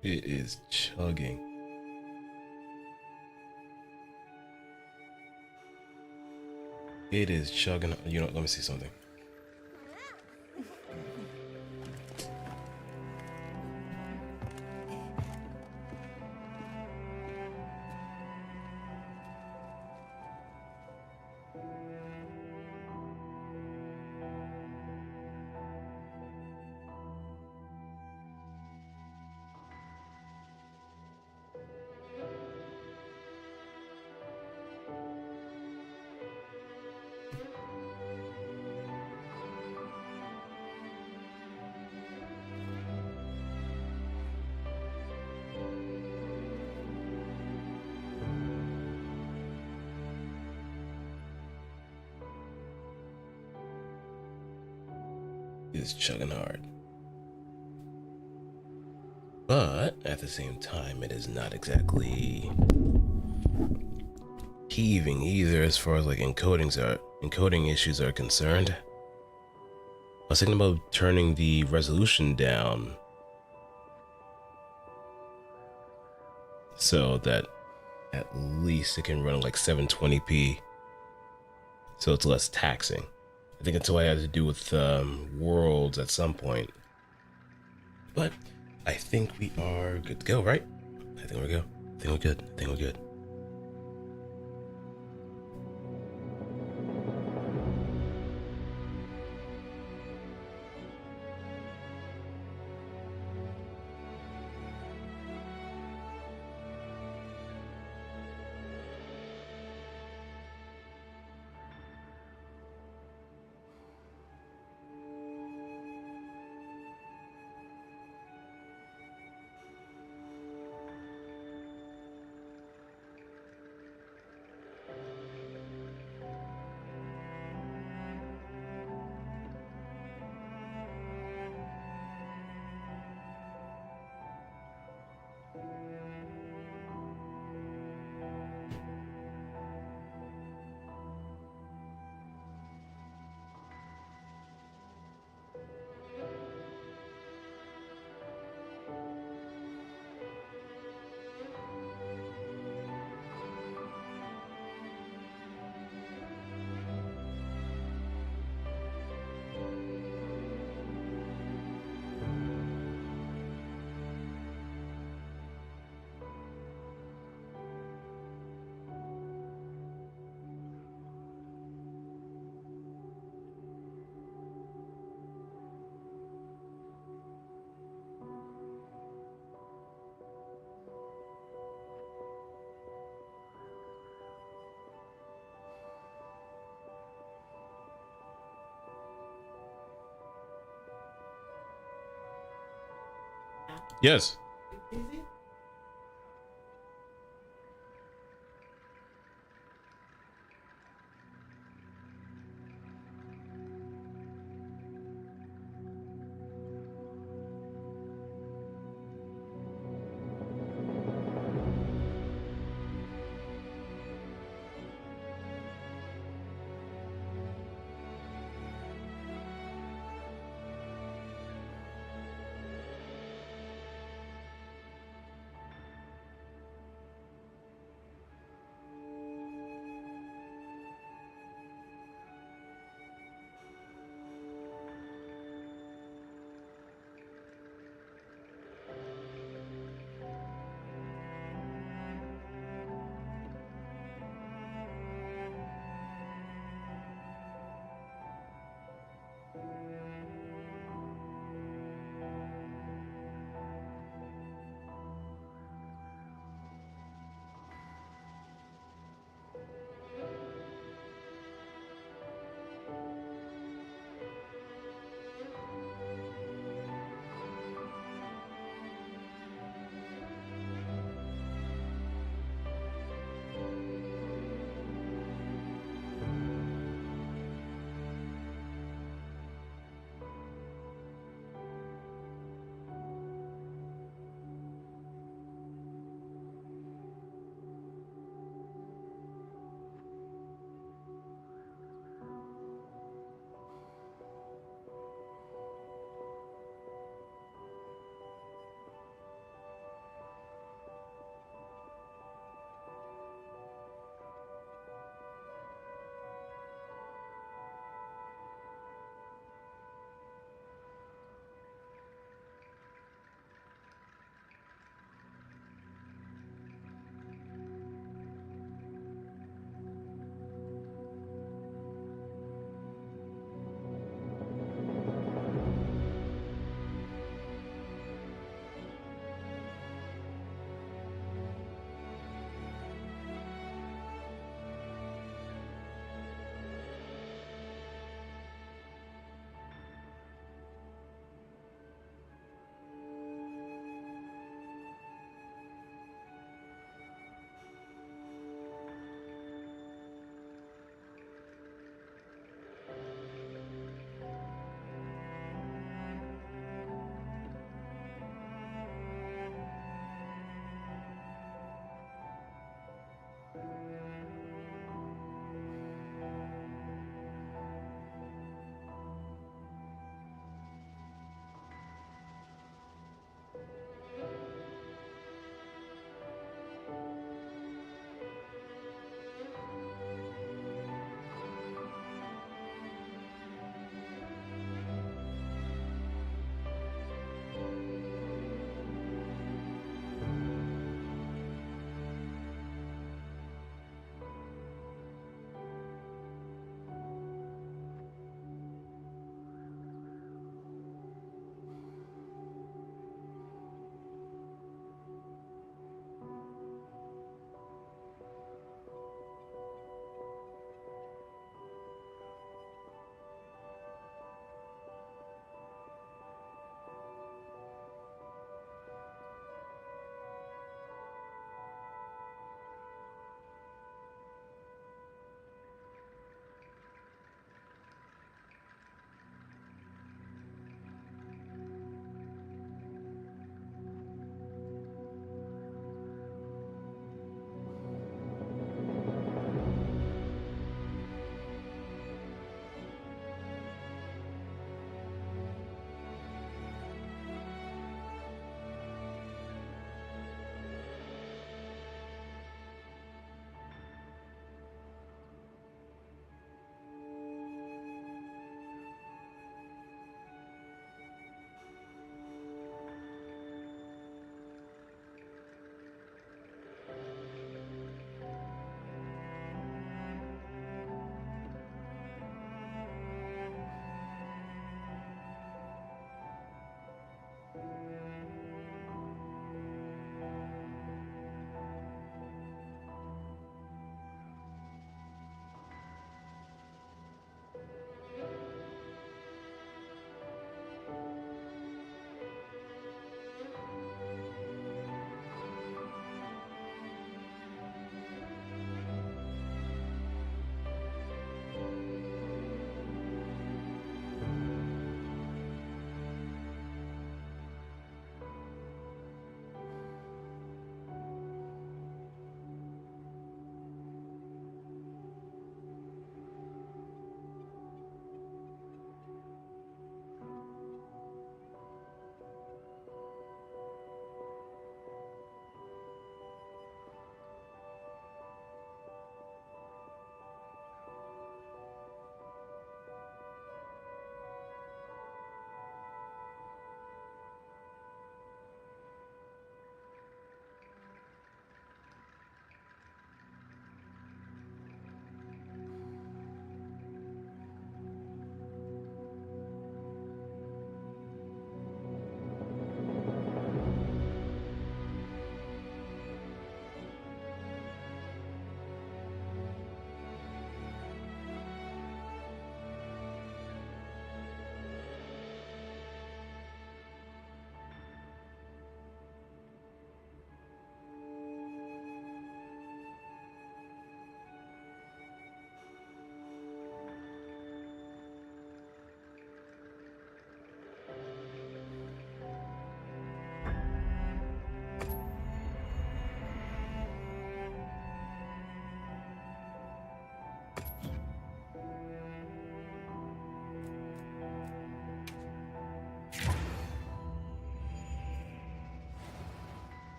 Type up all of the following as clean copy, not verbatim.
It is chugging. It is chugging. You know, let me see something. It is chugging hard. But at the same time, it is not exactly heaving either as far as like encoding issues are concerned. I was thinking about turning the resolution down so that at least it can run like 720p, so it's less taxing. I think that's what I had to do with Worlds at some point. But I think we are good to go, right? I think we're good. I think we're good. I think we're good. Yes.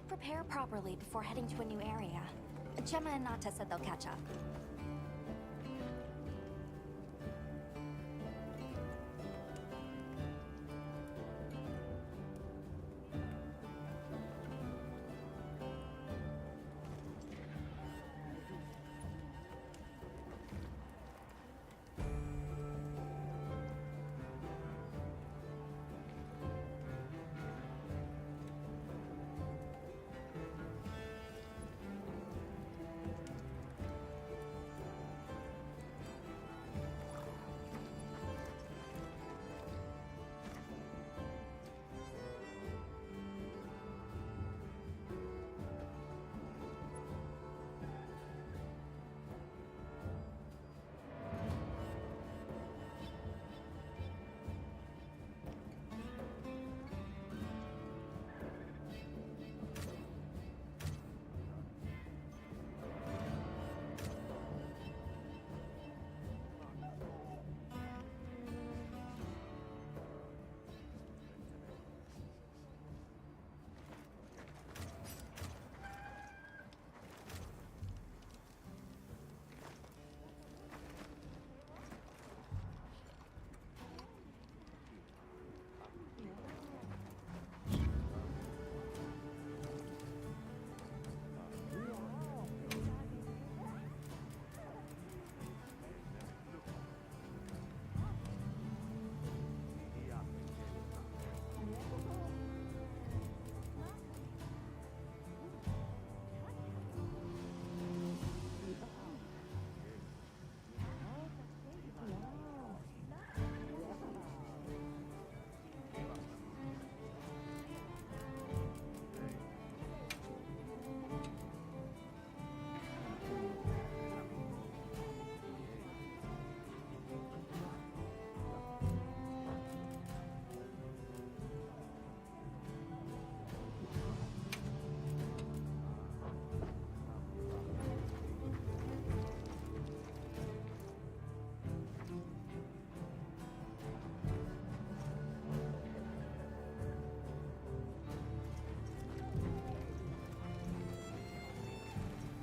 should prepare properly before heading to a new area. Gemma and Nata said they'll catch up.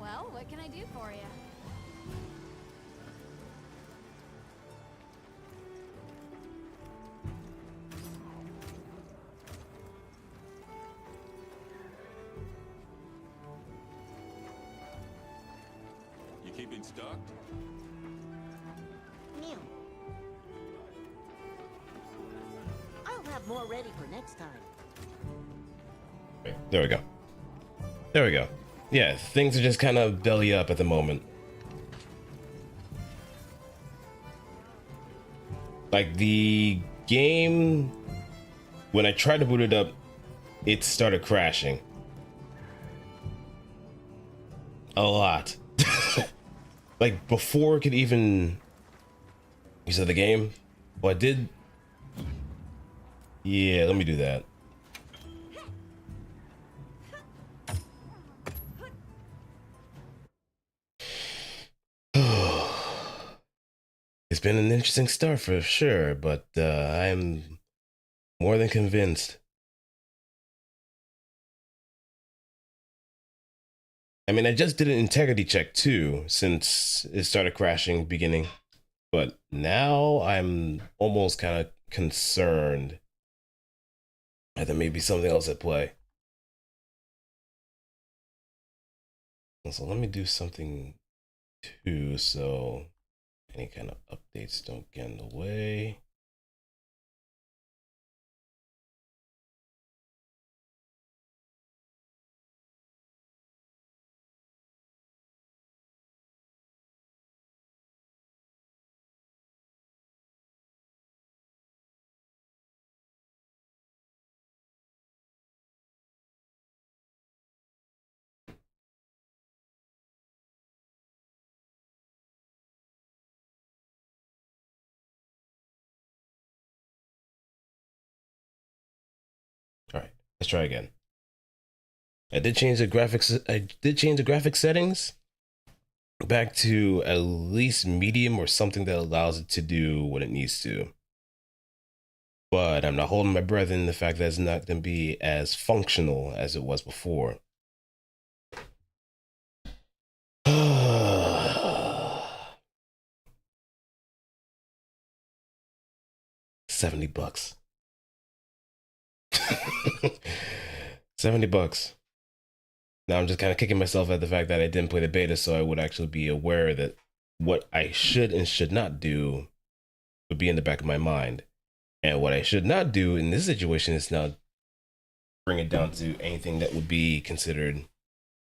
Well, what can I do for you? You keeping stocked? Neil. I'll have more ready for next time. There we go. There we go. Yeah, things are just kind of belly up at the moment. Like the game, when I tried to boot it up, it started crashing. A lot. Like before it could even... You said the game? Well, I did... Yeah, let me do that. It's been an interesting start for sure, but I'm more than convinced. I mean, I just did an integrity check too, since it started crashing beginning. But now I'm almost kind of concerned that there may be something else at play. So let me do something too, so any kind of updates don't get in the way. All right, let's try again. I did change the graphics. I did change the graphic settings back to at least medium or something that allows it to do what it needs to. But I'm not holding my breath in the fact that it's not going to be as functional as it was before. $70. $70. Now I'm just kind of kicking myself at the fact that I didn't play the beta, so I would actually be aware that what I should and should not do would be in the back of my mind. And what I should not do in this situation is now bring it down to anything that would be considered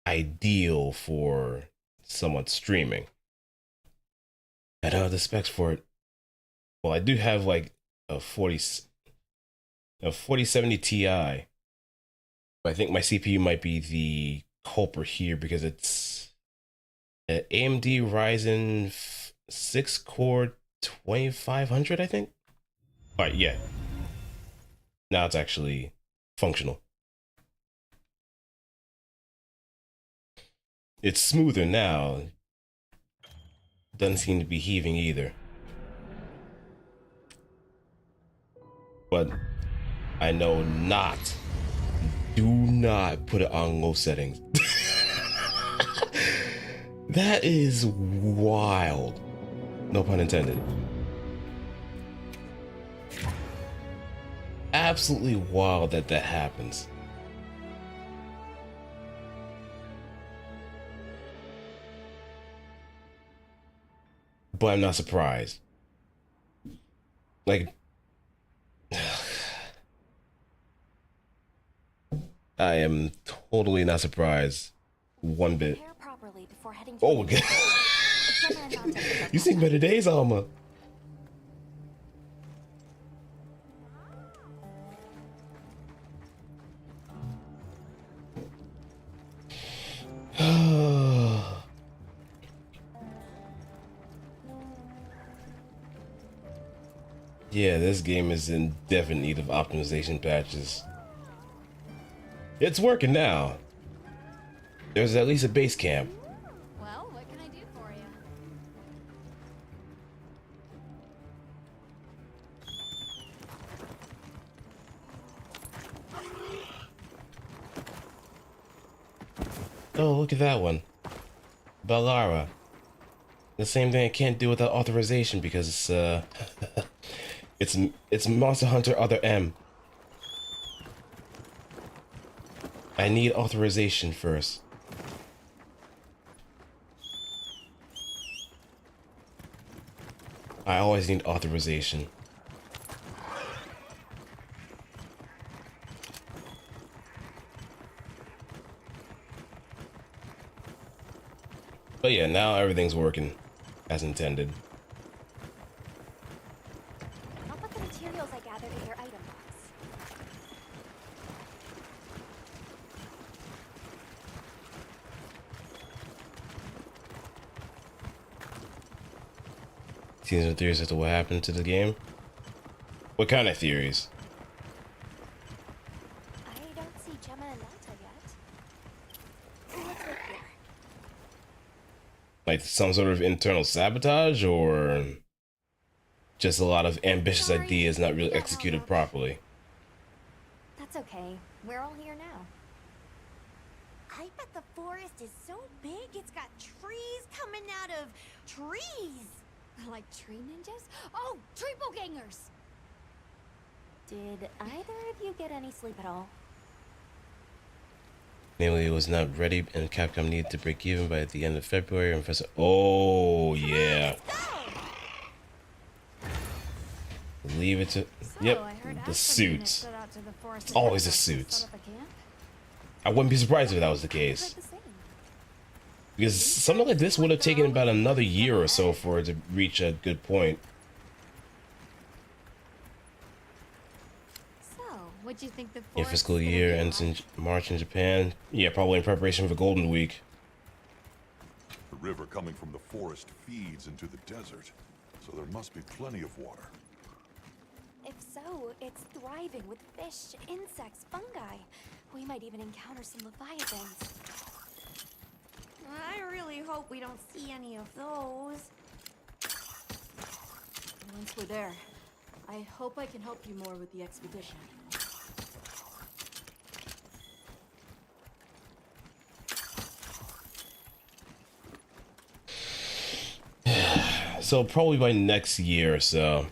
ideal for someone streaming. I don't have the specs for it. Well, I do have like a 4070 Ti. But I think my CPU might be the culprit here because it's an AMD Ryzen 6 core 2500, I think. All right, yeah. Now it's actually functional. It's smoother now. Doesn't seem to be heaving either. But I know not. Do not put it on low settings. That is wild. No pun intended. Absolutely wild that that happens. But I'm not surprised. Like, I am totally not surprised one bit. Prepare properly before heading to Oh, a new area. A Gemma and Nata said they'll you seen better days, Alma. Yeah, this game is in definite need of optimization patches. It's working now. There's at least a base camp. Well, what can I do for you? Oh, look at that one. Balara. The same thing I can't do without authorization because it's Monster Hunter Other M. I need authorization first. I always need authorization. But yeah, now everything's working as intended. I'll put the materials I gathered in your item box. Seeing some theories as to what happened to the game. What kind of theories? I don't see Gemma and Nata yet. Let's look here. Like some sort of internal sabotage, or just a lot of ambitious Sorry, ideas not really not long executed enough. properly? That's okay. We're all here now. I bet the forest is so big it's got trees coming out of trees. Like tree ninjas? Oh, triple gangers! Did either of you get any sleep at all? Namely, it was not ready, and Capcom needed to break even by the end of February. And Professor, oh yeah, leave it to yep, the suits. It's always the suits. I wouldn't be surprised if that was the case, because something like this would have taken about another year or so for it to reach a good point. So, what'd you think the Your fiscal year ends in March in Japan. Yeah, probably in preparation for Golden Week. The river coming from the forest feeds into the desert, so there must be plenty of water. If so, it's thriving with fish, insects, fungi. We might even encounter some leviathans. I really hope we don't see any of those. Once we're there, I hope I can help you more with the expedition. So probably by next year or so.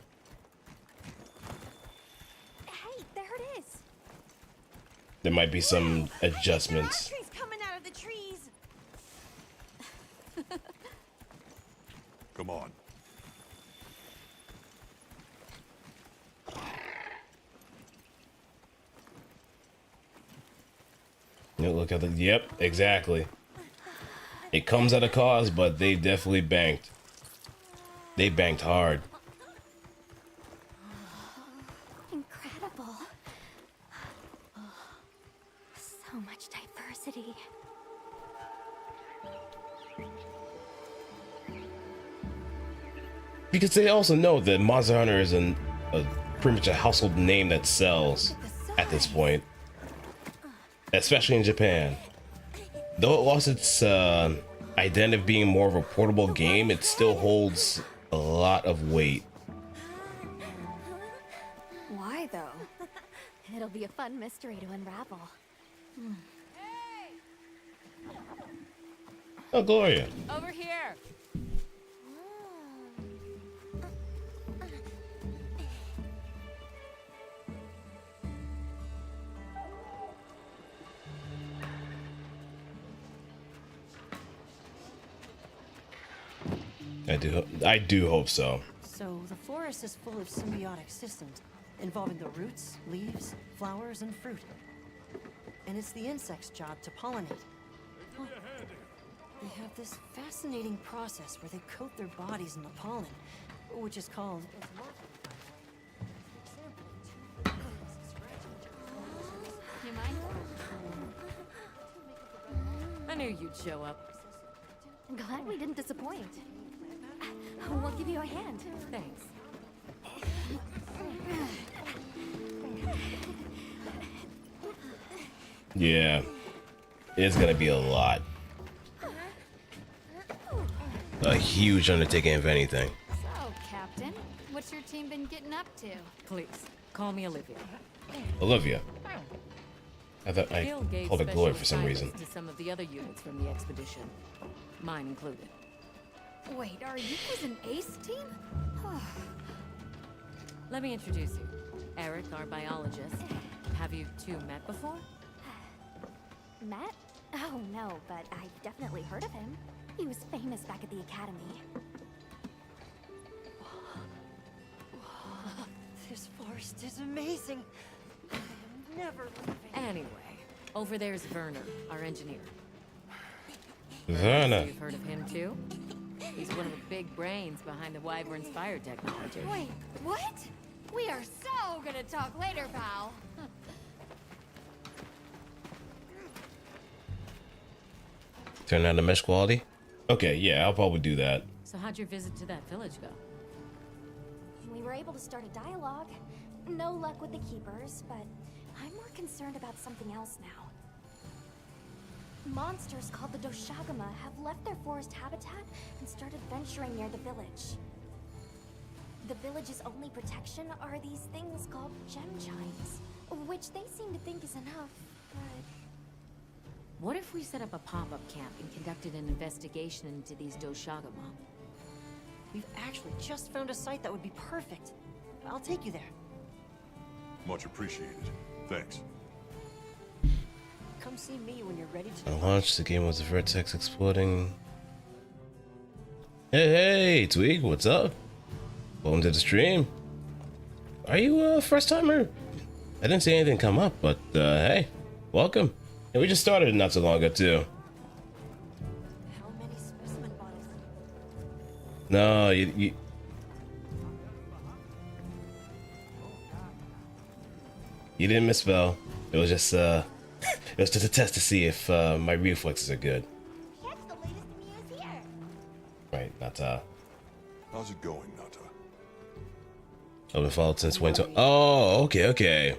there might be some adjustments. There are trees coming out of the trees. Come on. Look at the. Yep, exactly. It comes at a cost, but they definitely banked. They banked hard. Incredible. So much diversity. Because they also know that Monster Hunter is a pretty much a household name that sells at this point, especially in Japan. Though it lost its identity of being more of a portable game, it still holds a lot of weight. Why, though? It'll be a fun mystery to unravel. Oh, Gloria. Over here. I do hope so. So the forest is full of symbiotic systems involving the roots, leaves, flowers, and fruit. And it's the insect's job to pollinate. They have this fascinating process where they coat their bodies in the pollen, which is called... You mind? I knew you'd show up. Glad we didn't disappoint. We'll give you a hand. Thanks. Yeah, it's gonna be a lot. A huge undertaking, if anything. So, Captain, what's your team been getting up to? Please, call me Olivia. Olivia. I thought I Gil gave called her Glory for some special reason. assignments to some of the other units from the expedition, mine included. Wait, are you an ace team? Let me introduce you. Eric, our biologist. Have you two met before? Matt? Oh, no, but I've definitely heard of him. He was famous back at the academy. This forest is amazing. I am never leaving. Anyway, over there's Werner, our engineer. Werner. You've heard of him too? He's one of the big brains behind the Wyvern's fire technology. Wait, what? We are so gonna talk later, pal. Turn on the mesh quality? Okay, yeah, I'll probably do that. So how'd your visit to that village go? We were able to start a dialogue. No luck with the keepers, but I'm more concerned about something else now. Monsters called the Doshagama have left their forest habitat and started venturing near the village. The village's only protection are these things called gem chimes, which they seem to think is enough, but... What if we set up a pop-up camp and conducted an investigation into these Doshagama? We've actually just found a site that would be perfect. I'll take you there. Much appreciated. Thanks. Come see me when you're ready to... I launched the game with the vertex exploding. Hey, Tweak, what's up? Welcome to the stream. Are you a first timer? I didn't see anything come up, but hey, welcome. Yeah, we just started not so long ago too. How many specimen bottles? No, you didn't misspell. It was just it was just a test to see if my reflexes are good. Catch the latest news here. Right, not How's it going, Nata? I've been followed since winter. Oh, okay.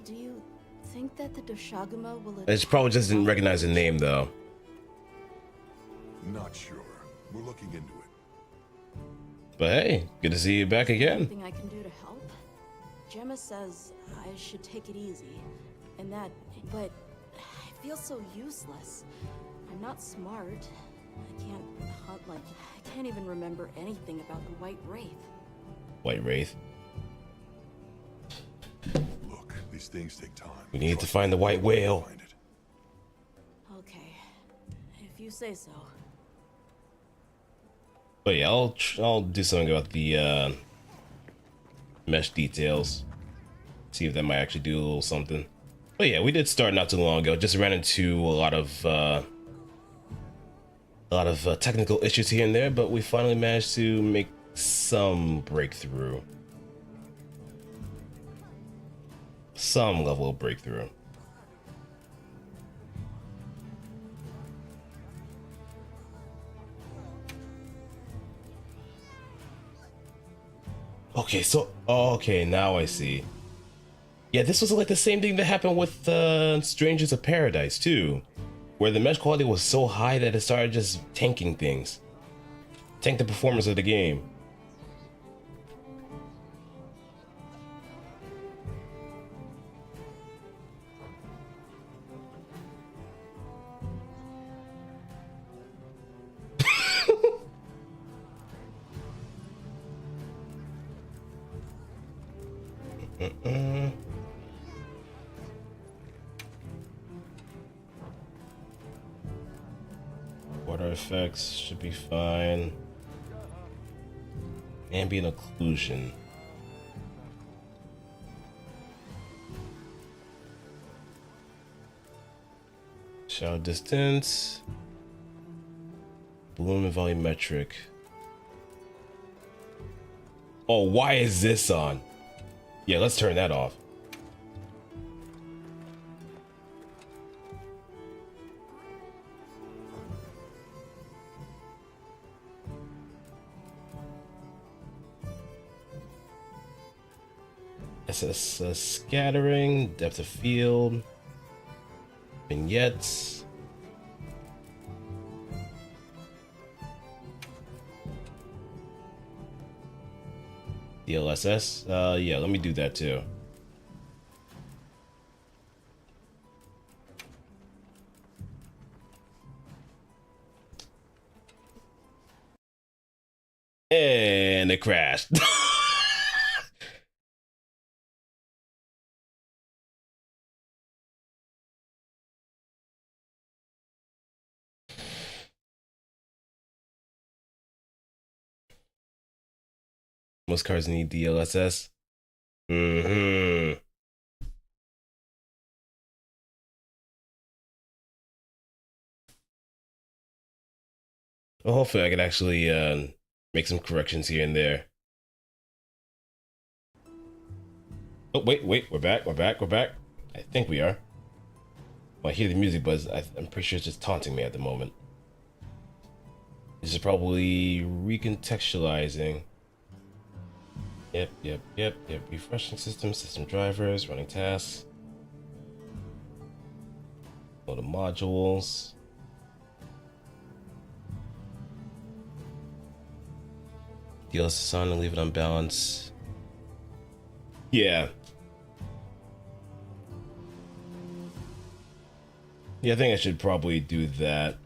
Do you think that the Doshagama will... It's probably just didn't recognize the name though. Not sure. We're looking into it. But hey, good to see you back again. Anything I can do to help? Gemma says I should take it easy, and that, but I feel so useless. I'm not smart. I can't hunt like, I can't even remember anything about the White Wraith. White Wraith. Look, the These things take time. We need to Trust find the me, white we'll whale. find it. Okay. If you say so. But yeah, I'll do something about the mesh details. See if that might actually do a little something. But yeah, we did start not too long ago. Just ran into a lot of technical issues here and there, but we finally managed to make some breakthrough. Some level of breakthrough. Okay, so okay, now I see. Yeah, this was like the same thing that happened with Strangers of Paradise too, where the mesh quality was so high that it started just tanking things. Tank the performance of the game. Water effects should be fine. Ambient occlusion. Shadow distance. Bloom and volumetric. Oh, why is this on? Yeah, let's turn that off. SS scattering, depth of field, vignettes. DLSS, yeah, let me do that too. And it crashed. Most cars need DLSS. Mm-hmm. Well, hopefully I can actually make some corrections here and there. Oh, wait, we're back. I think we are. Well, I hear the music, but I'm pretty sure it's just taunting me at the moment. This is probably recontextualizing. Yep. Refreshing system drivers, running tasks. Go to modules. DLSS on and leave it on balance. Yeah. Yeah, I think I should probably do that.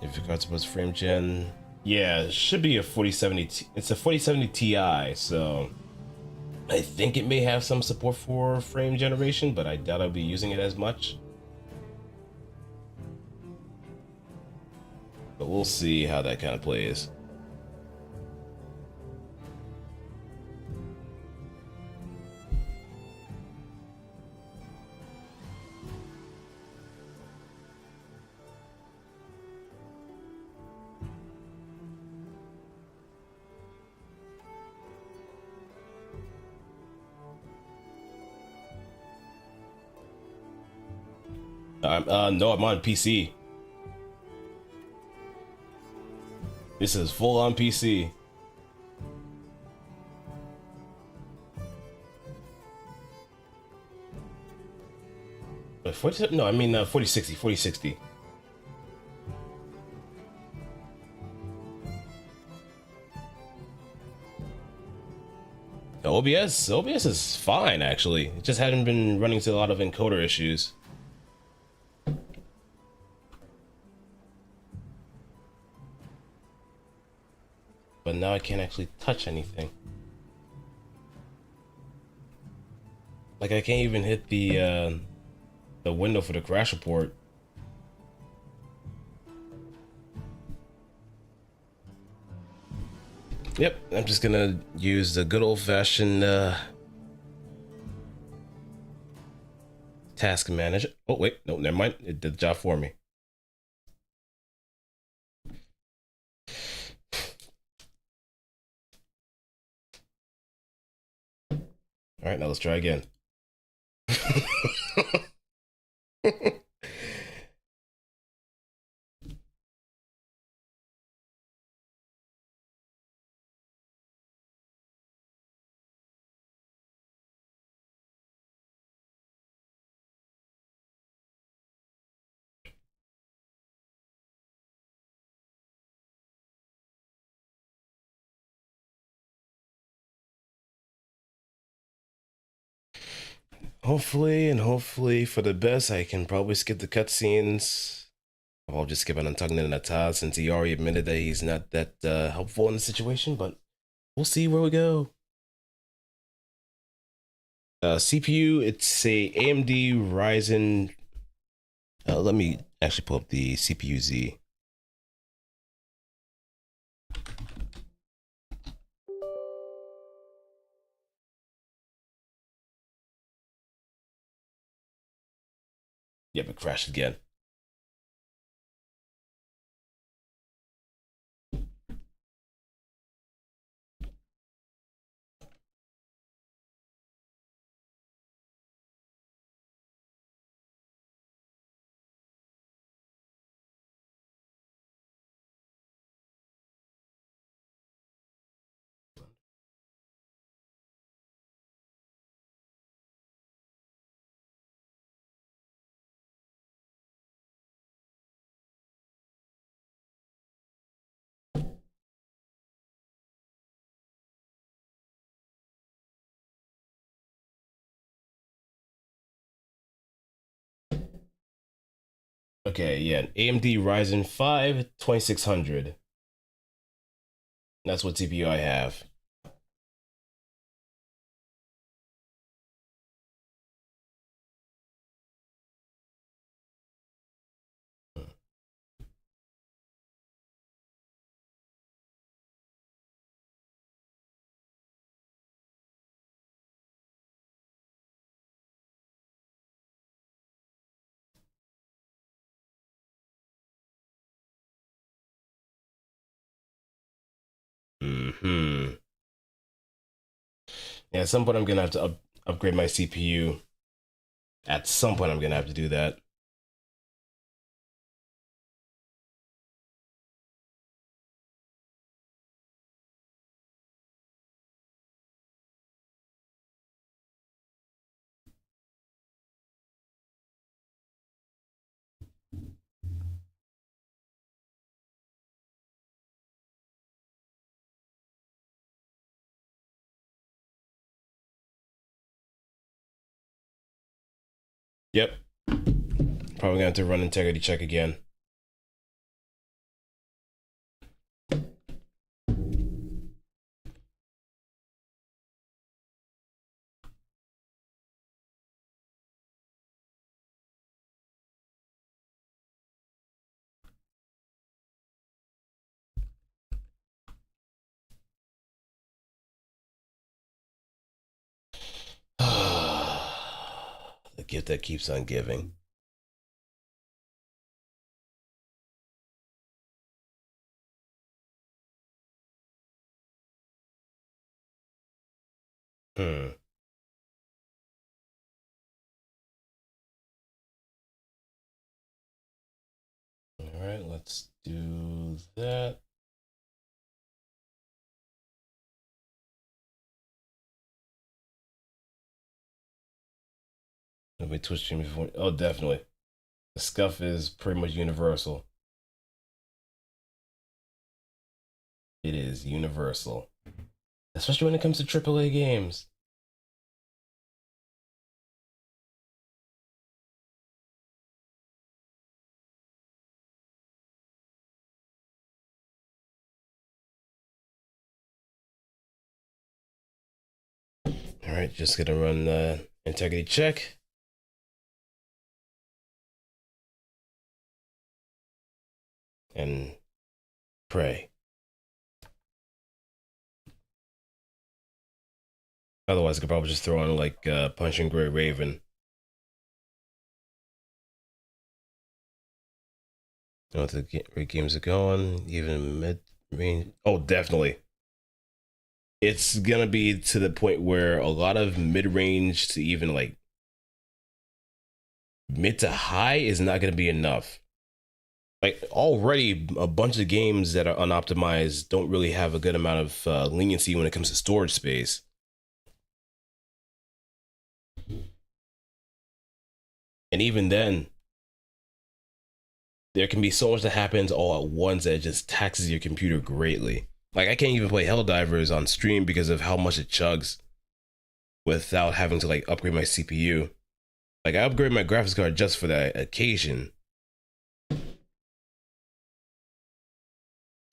If regards to frame gen, yeah, it should be a 4070. It's a 4070 Ti, so I think it may have some support for frame generation, but I doubt I'll be using it as much. But we'll see how that kind of plays. No, I'm on PC. This is full on PC. But 40, no, I mean 4060. OBS is fine actually. It just hadn't been running into a lot of encoder issues. But now I can't actually touch anything. Like I can't even hit the window for the crash report. Yep, I'm just gonna use the good old-fashioned task manager. Oh wait, no, never mind. It did the job for me. All right, now let's try again. Hopefully for the best, I can probably skip the cutscenes. I'll just skip it on Tugnan and Ataz since he already admitted that he's not that helpful in the situation, but we'll see where we go. CPU, it's a AMD Ryzen. Let me actually pull up the CPU Z. Yep, it crashed again. Okay, yeah, AMD Ryzen 5 2600. That's what CPU I have. Hmm. Yeah, at some point I'm gonna have to upgrade my CPU. At some point I'm gonna have to do that. Yep. Probably gonna have to run integrity check again. The gift that keeps on giving. Hmm. All right, let's do that. Let me Twitch stream before. Oh, definitely. The scuff is pretty much universal. It is universal. especially when it comes to AAA games. All right, just gonna run the integrity check. And pray. Otherwise, I could probably just throw on like Punching Gray Raven. You know what the games are going, even mid range. Oh, definitely. It's gonna be to the point where a lot of mid range to even like mid to high is not gonna be enough. Like already, a bunch of games that are unoptimized don't really have a good amount of leniency when it comes to storage space. And even then, there can be so much that happens all at once that it just taxes your computer greatly. Like I can't even play Helldivers on stream because of how much it chugs without having to like upgrade my CPU. Like I upgrade my graphics card just for that occasion.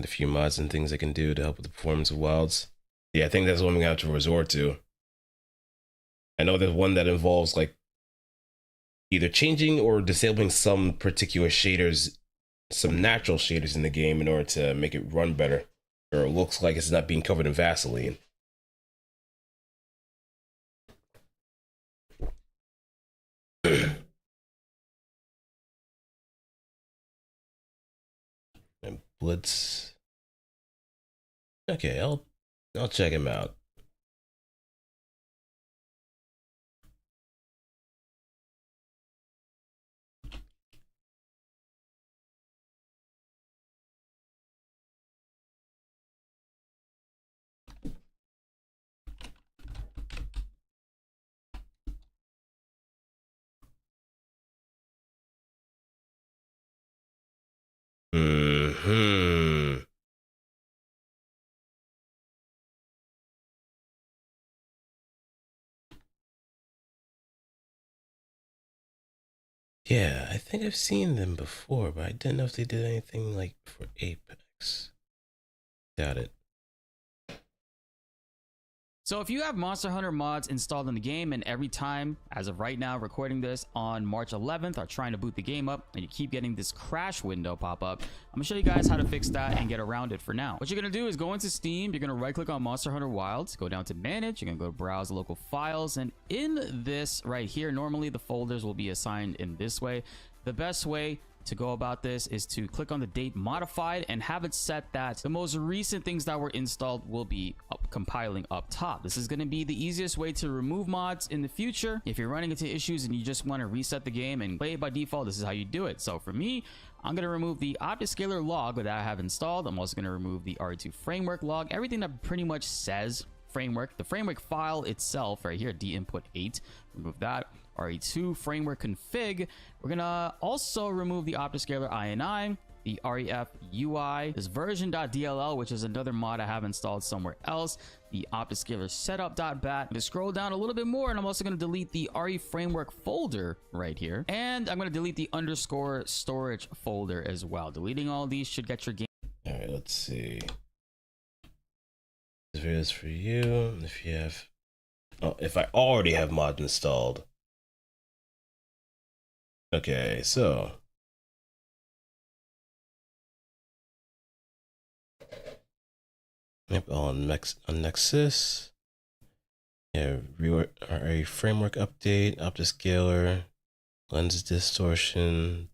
A few mods and things I can do to help with the performance of Wilds. Yeah, I think that's what I'm gonna have to resort to. I know there's one that involves like either changing or disabling some particular shaders, some natural shaders in the game in order to make it run better, or it looks like it's not being covered in Vaseline. And Blitz. Okay, I'll check him out. Hmm. Yeah, I think I've seen them before, but I didn't know if they did anything like for Apex. Got it. So if you have Monster Hunter mods installed in the game and every time, as of right now, recording this on March 11th, are trying to boot the game up and you keep getting this crash window pop up, I'm gonna show you guys how to fix that and get around it for now. What you're gonna do is go into Steam, you're gonna right click on Monster Hunter Wilds, go down to manage, you're gonna go to browse local files, and in this right here, normally the folders will be assigned in this way. The best way to go about this is to click on the date modified and have it set that the most recent things that were installed will be compiling up top. This is going to be the easiest way to remove mods in the future. If you're running into issues and you just want to reset the game and play it by default, this is how you do it. So for me, I'm going to remove the OptiScaler log that I have installed. I'm also going to remove the RE2 framework log, everything that pretty much says framework. The framework file itself right here, dinput8, remove that. RE2 framework config. We're gonna also remove the OptiScaler INI, the REF UI, this version.dll, which is another mod I have installed somewhere else, the OptiScaler setup.bat. To scroll down a little bit more, and I'm also gonna delete the RE framework folder right here, and I'm gonna delete the underscore storage folder as well. Deleting all these should get your game. All right, let's see. This video is for you. If you have, oh, if I already have mods installed. Okay, so yep, on Nexus. Yeah, a framework update, OptiScaler, lens distortion,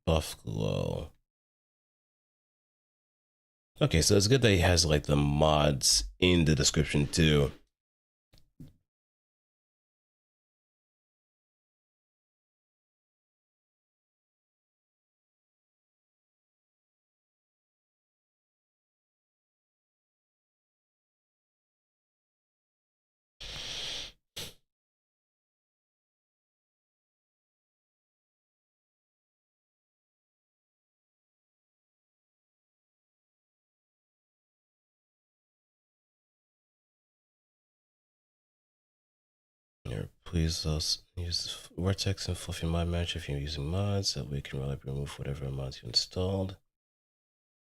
buff glow. Okay, so it's good that he has like the mods in the description too. Here, please use Vortex and Fluffy Mod Matcher if you're using mods. That way you can reliably remove whatever mods you installed.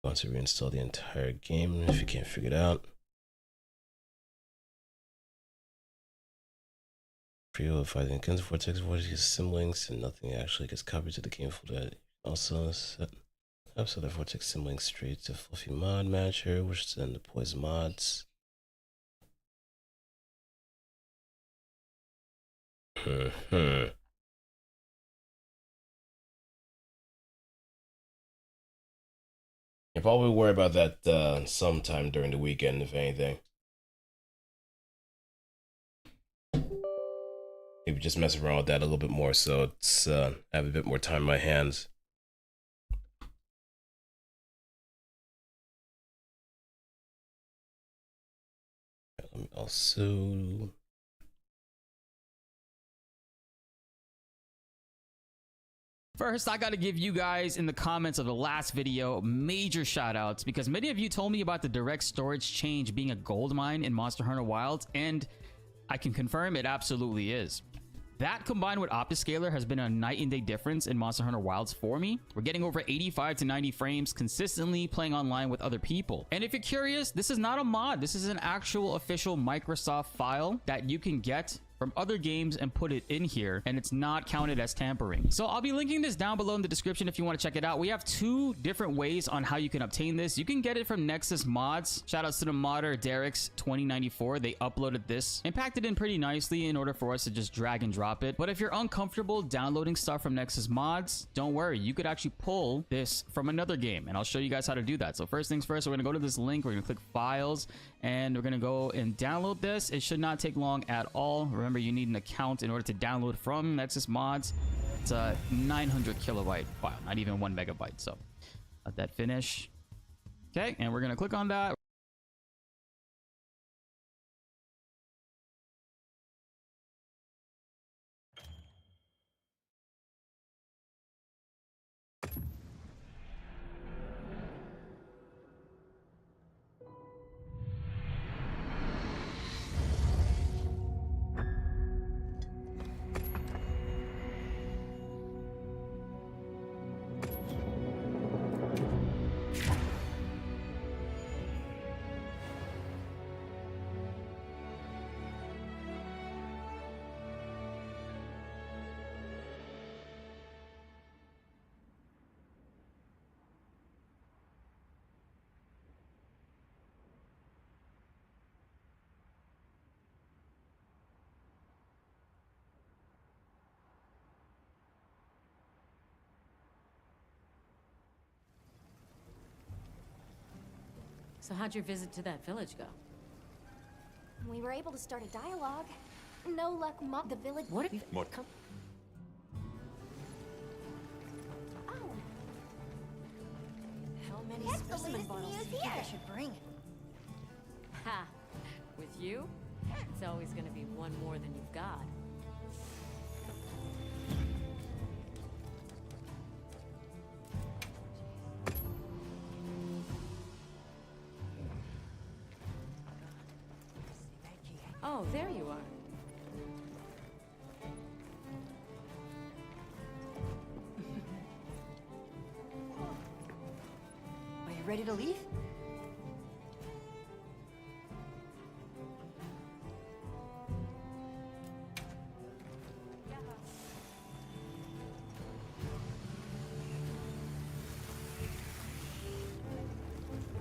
Want to reinstall the entire game if you can't figure it out. If I think Vortex symlinks and nothing actually gets copied to the game folder. Also set up so the Vortex symlinks straight to Fluffy Mod Matcher, which then deploys mods. You probably worry about that sometime during the weekend, if anything. Maybe just mess around with that a little bit more, so it's have a bit more time in my hands. Let me also. First, I got to give you guys in the comments of the last video major shout outs because many of you told me about the direct storage change being a gold mine in Monster Hunter Wilds, and I can confirm it absolutely is. That combined with Optiscaler has been a night and day difference in Monster Hunter Wilds for me. We're getting over 85 to 90 frames consistently playing online with other people. And if you're curious, this is not a mod. This is an actual official Microsoft file that you can get from other games and put it in here, and it's not counted as tampering. So I'll be linking this down below in the description if you want to check it out. We have two different ways on how you can obtain this. You can get it from Nexus Mods. Shout outs to the modder Derek's 2094. They uploaded this and packed it in pretty nicely in order for us to just drag and drop it. But if you're uncomfortable downloading stuff from Nexus Mods, don't worry, you could actually pull this from another game, and I'll show you guys how to do that. So first things first, we're gonna go to this link, we're gonna click files, and we're gonna go and download this. It should not take long at all. Remember, you need an account in order to download from Nexus Mods. It's a 900 kilobyte file, not even 1 megabyte. So let that finish. Okay, and we're gonna click on that. So how'd your visit to that village go? We were able to start a dialogue. No luck, the village. What if What? come Oh, How many That's the specimen latest bottles do news you think I here. should bring? Ha! With you, it's always gonna be one more than you've got. Oh, there you are. Are you ready to leave?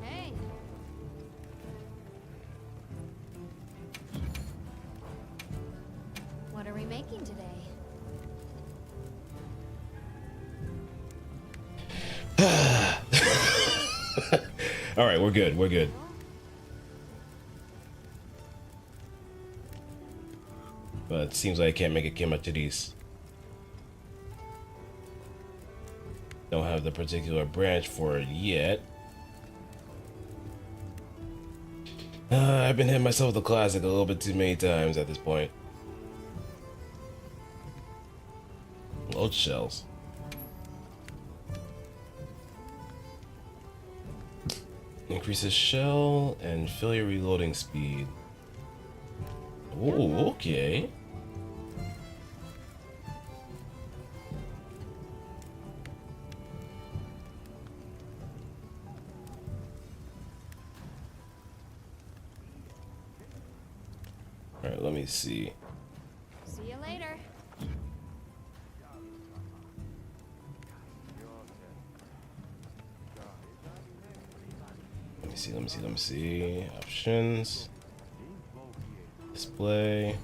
hey. What are we making today? All right, we're good. We're good. But it seems like I can't make a Kima to these. Don't have the particular branch for it yet. I've been hitting myself with the classic a little bit too many times at this point. Load shells. Increases shell and failure reloading speed. Oh, okay. All right, let me see. See you later. Let me see. Options. Display.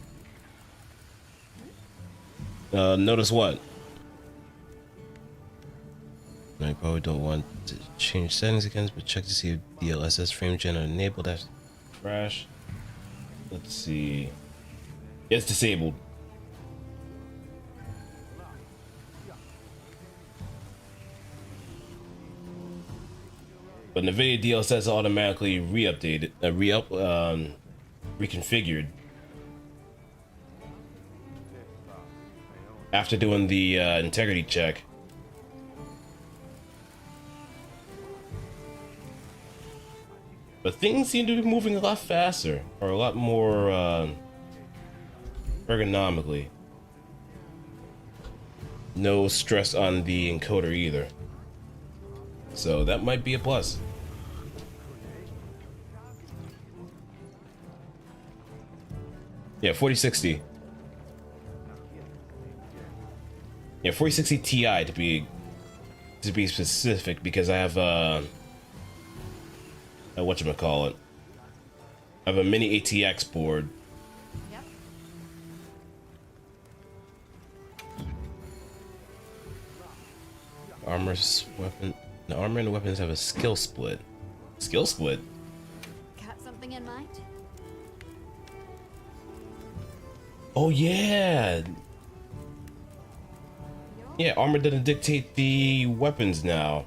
Notice what? Now, you probably don't want to change settings again, but check to see if DLSS frame gen are enabled. That's crash. Let's see. It's disabled. But NVIDIA DLSS automatically reconfigured after doing the integrity check. But things seem to be moving a lot faster, or a lot more ergonomically. No stress on the encoder either. So that might be a plus. Yeah, 4060. Yeah, 4060 Ti to be specific, because I have whatchamacallit. I have a mini ATX board. Yep. The armor and the weapons have a skill split. Skill split? Got something in mind? Oh yeah! Yeah, armor doesn't dictate the weapons now.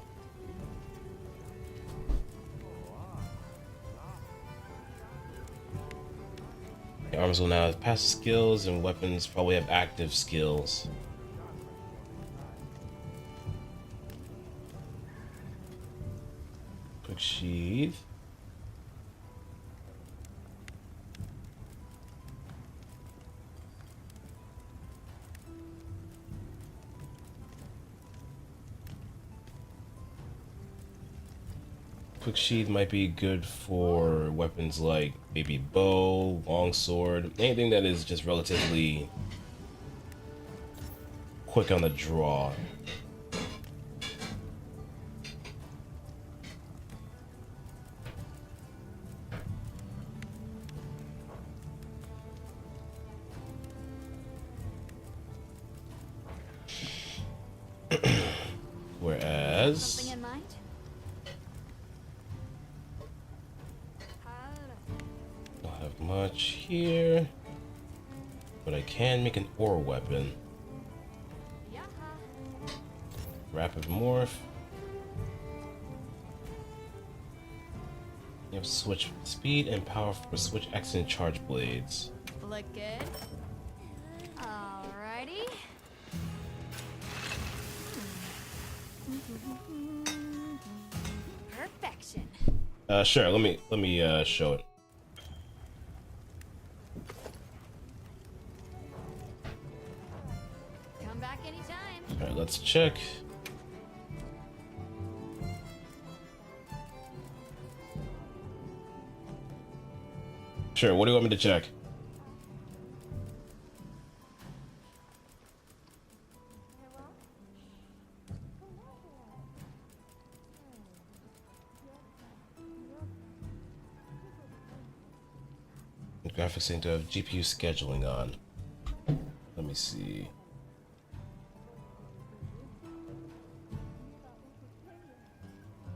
The armors will now have passive skills, and weapons probably have active skills. Quick sheath. Quick sheath might be good for weapons like maybe bow, longsword, anything that is just relatively quick on the draw. Whereas Something in mind? don't have much here, but I can make an ore weapon. Rapid morph. You have switch speed and power for switch X and charge blades. Look good. Alrighty. Perfection. Sure. Let me show it. Come back anytime. All right, let's check. Sure. What do you want me to check? The graphics seem to have GPU scheduling on. Let me see.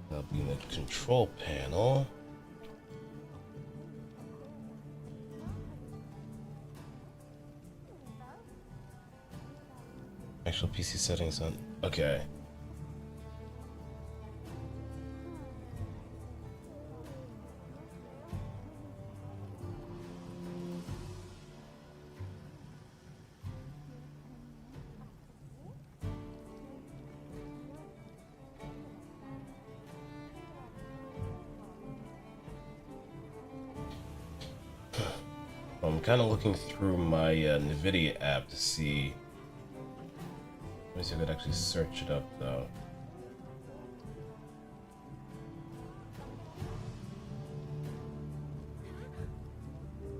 That'll be in the control panel. Actual PC settings on. Okay. I'm kind of looking through my NVIDIA app to see. Let me see if I could actually search it up though.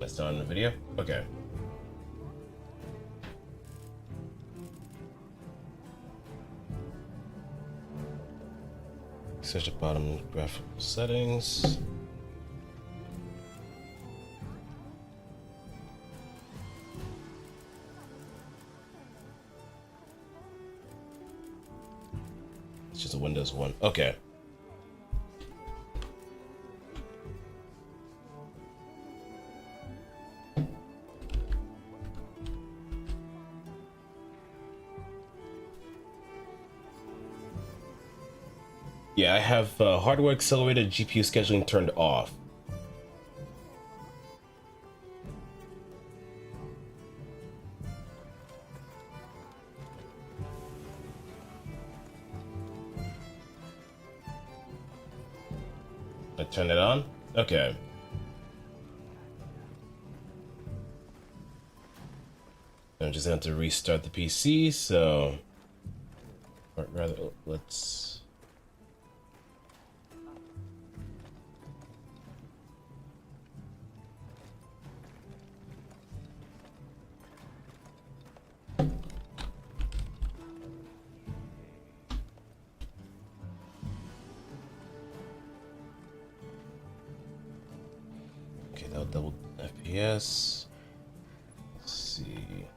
That's still in the video? Okay. Search the bottom graphical settings. It's just a Windows 1. Okay. Yeah, I have hardware accelerated GPU scheduling turned off. I turn it on? Okay. I'm just going to have to restart the PC, so... Or rather, let's... Okay, that'll double FPS. Let's see.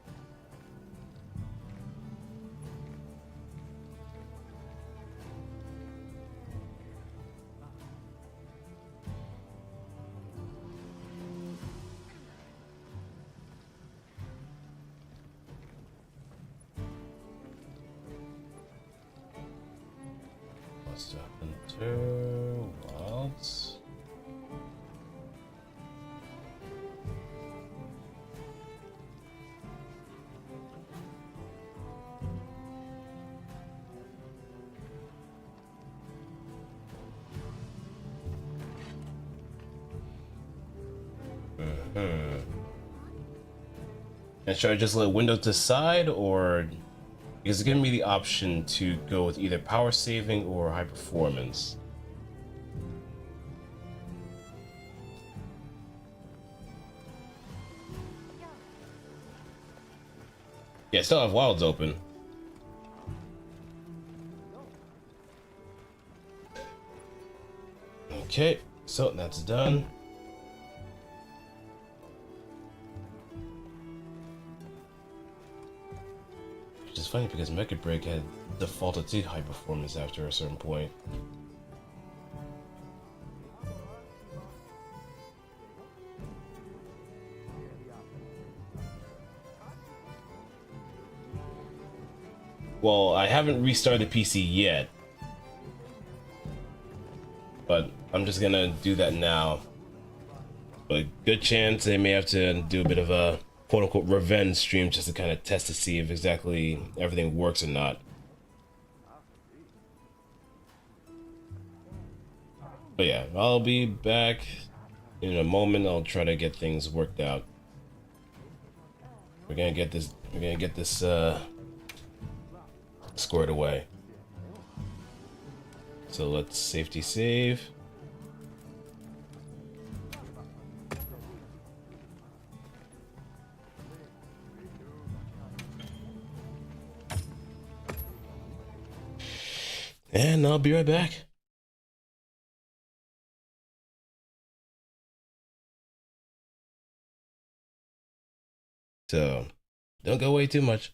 What's the Hunter Wilds? And should I just let Windows decide, or because it's giving me the option to go with either power saving or high performance? Yeah, I still have Wilds open. Okay, so that's done. Which is funny because Mecha Break had defaulted to high performance after a certain point. Well, I haven't restarted the PC yet, but I'm just gonna do that now. But good chance they may have to do a bit of a quote-unquote revenge stream just to kind of test to see if exactly everything works or not. But yeah, I'll be back in a moment. I'll try to get things worked out. We're gonna get this squared away. So let's safety save. And I'll be right back. So don't go away too much.